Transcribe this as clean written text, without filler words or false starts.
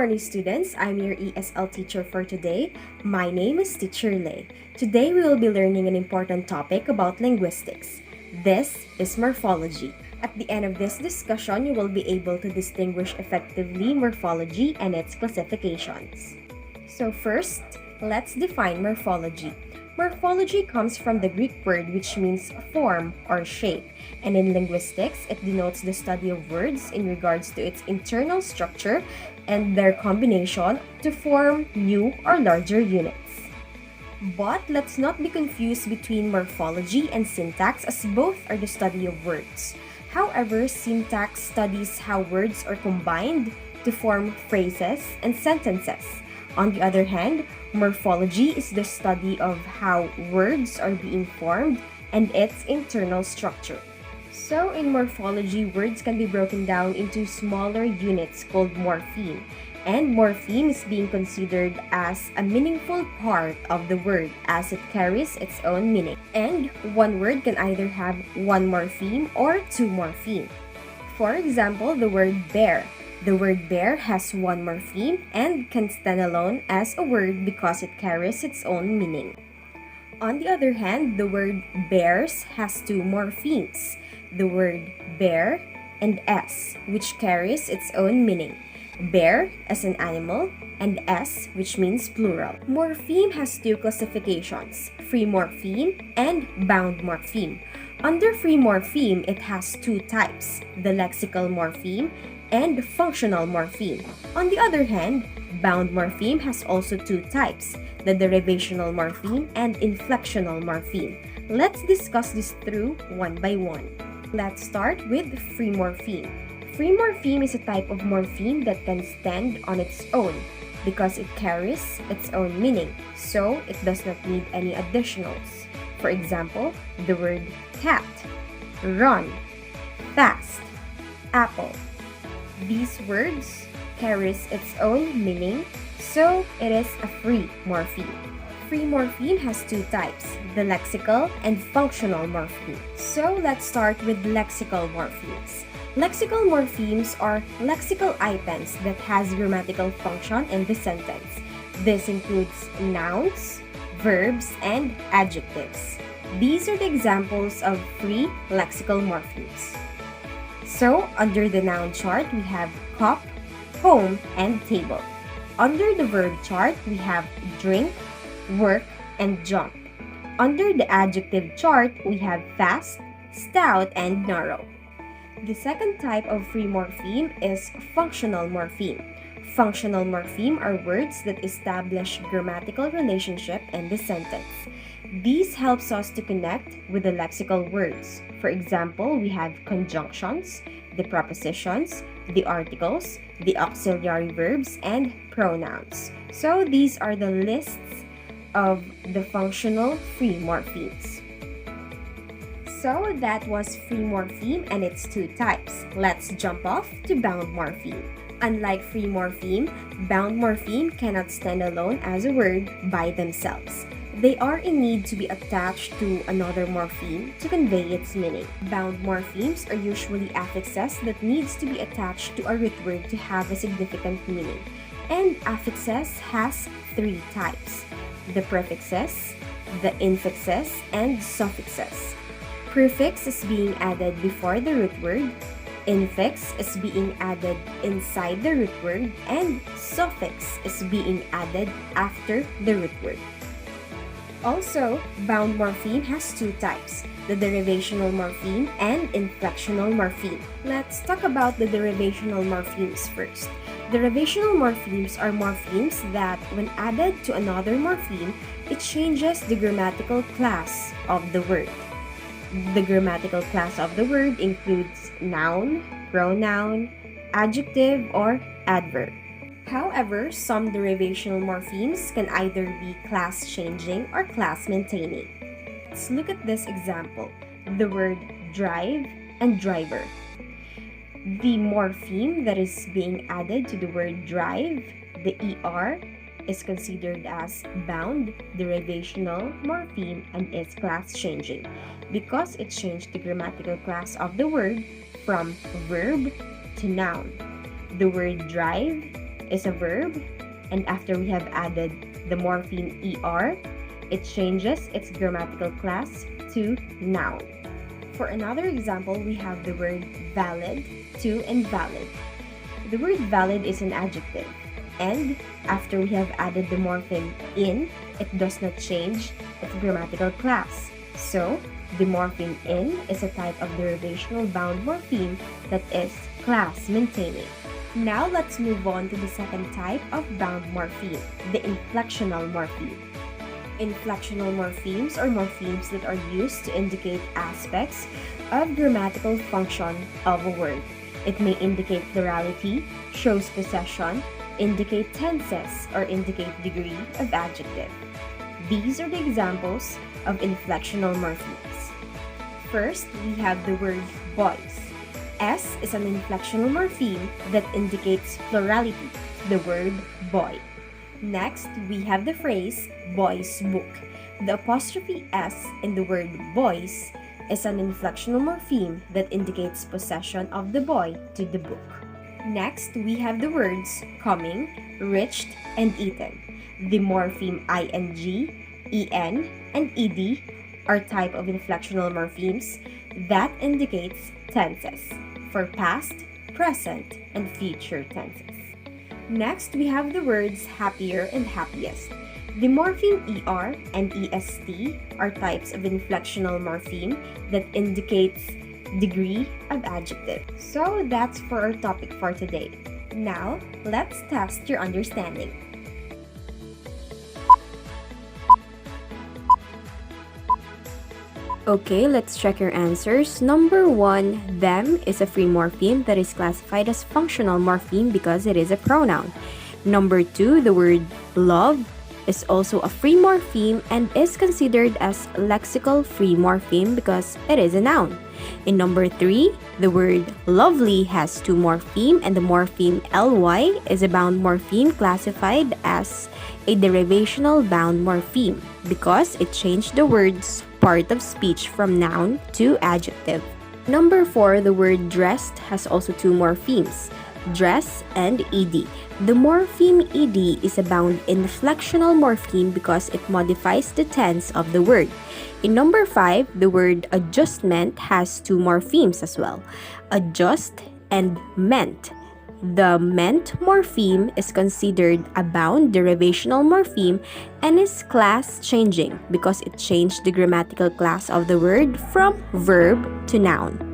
morning, students. I'm your ESL teacher for today. My name is Teacher Lei. Today, we will be learning an important topic about linguistics. This is morphology. At the end of this discussion, you will be able to distinguish effectively morphology and its classifications. So first, let's define morphology. Morphology comes from the Greek word which means form or shape, and in linguistics, it denotes the study of words in regards to its internal structure and their combination to form new or larger units. But let's not be confused between morphology and syntax, as both are the study of words. However, syntax studies how words are combined to form phrases and sentences. On the other hand, morphology is the study of how words are being formed and its internal structure. So in morphology, words can be broken down into smaller units called morpheme, and morpheme is being considered as a meaningful part of the word as it carries its own meaning. And one word can either have one morpheme or two morpheme. For example, the word bear. The word bear has one morpheme and can stand alone as a word because it carries its own meaning. On the other hand, the word bears has two morphemes, the word bear and s, which carries its own meaning. Bear as an animal and s, which means plural. Morpheme has two classifications, free morpheme and bound morpheme. Under free morpheme, it has two types, the lexical morpheme and functional morpheme. On the other hand, bound morpheme has also two types, the derivational morpheme and inflectional morpheme. Let's discuss this through one by one. Let's start with free morpheme. Free morpheme is a type of morpheme that can stand on its own because it carries its own meaning, so it does not need any additionals. For example, the word cat, run, fast, apple. These words carries its own meaning, so it is a free morpheme. Free morpheme has two types, the lexical and functional morpheme. So let's start with lexical morphemes. Lexical morphemes are lexical items that has grammatical function in the sentence. This includes nouns, verbs, and adjectives. These are the examples of free lexical morphemes. So, under the noun chart, we have cup, home, and table. Under the verb chart, we have drink, work, and jump. Under the adjective chart, we have fast, stout, and narrow. The second type of free morpheme is functional morpheme. Functional morpheme are words that establish grammatical relationship in the sentence. These helps us to connect with the lexical words. For example, we have conjunctions, the prepositions, the articles, the auxiliary verbs, and pronouns. So these are the lists of the functional free morphemes. So that was free morpheme and its two types. Let's jump off to bound morpheme. Unlike free morpheme, bound morpheme cannot stand alone as a word by themselves. They are in need to be attached to another morpheme to convey its meaning. Bound morphemes are usually affixes that needs to be attached to a root word to have a significant meaning. And affixes has three types, the prefixes, the infixes, and suffixes. Prefix is being added before the root word, infix is being added inside the root word, and suffix is being added after the root word. Also, bound morpheme has two types, the derivational morpheme and inflectional morpheme. Let's talk about the derivational morphemes first. Derivational morphemes are morphemes that, when added to another morpheme, it changes the grammatical class of the word. The grammatical class of the word includes noun, pronoun, adjective, or adverb. However, some derivational morphemes can either be class-changing or class-maintaining. Let's look at this example, the word drive and driver. The morpheme that is being added to the word drive, the ER, is considered as bound derivational morpheme and is class-changing because it changed the grammatical class of the word from verb to noun. The word drive is a verb, and after we have added the morpheme er, it changes its grammatical class to noun. For another example, we have the word valid to invalid. The word valid is an adjective, and after we have added the morpheme in, it does not change its grammatical class. So, the morpheme in is a type of derivational bound morpheme that is class maintaining. Now let's move on to the second type of bound morpheme, the inflectional morpheme. Inflectional morphemes are morphemes that are used to indicate aspects of grammatical function of a word. It may indicate plurality, shows possession, indicate tenses, or indicate degree of adjective. These are the examples of inflectional morphemes. First, we have the word boys. S is an inflectional morpheme that indicates plurality, the word boy. Next, we have the phrase boy's book. The apostrophe S in the word boys is an inflectional morpheme that indicates possession of the boy to the book. Next, we have the words coming, reached, and eaten. The morpheme ing, en, and ed are type of inflectional morphemes that indicates tenses for past, present, and future tenses. Next, we have the words happier and happiest. The morpheme er and est are types of inflectional morpheme that indicates degree of adjective. So that's for our topic for today. Now, let's test your understanding. Okay, let's check your answers. Number 1, them is a free morpheme that is classified as functional morpheme because it is a pronoun. Number 2, the word love is also a free morpheme and is considered as lexical free morpheme because it is a noun. In number 3, the word lovely has 2 morpheme and the morpheme ly is a bound morpheme classified as a derivational bound morpheme because it changed the word's part of speech from noun to adjective. Number 4, the word dressed has also 2 morphemes, dress and ed. The morpheme ed is a bound inflectional morpheme because it modifies the tense of the word. In number 5, the word adjustment has 2 morphemes as well, adjust and meant. The meant morpheme is considered a bound derivational morpheme and is class changing because it changed the grammatical class of the word from verb to noun.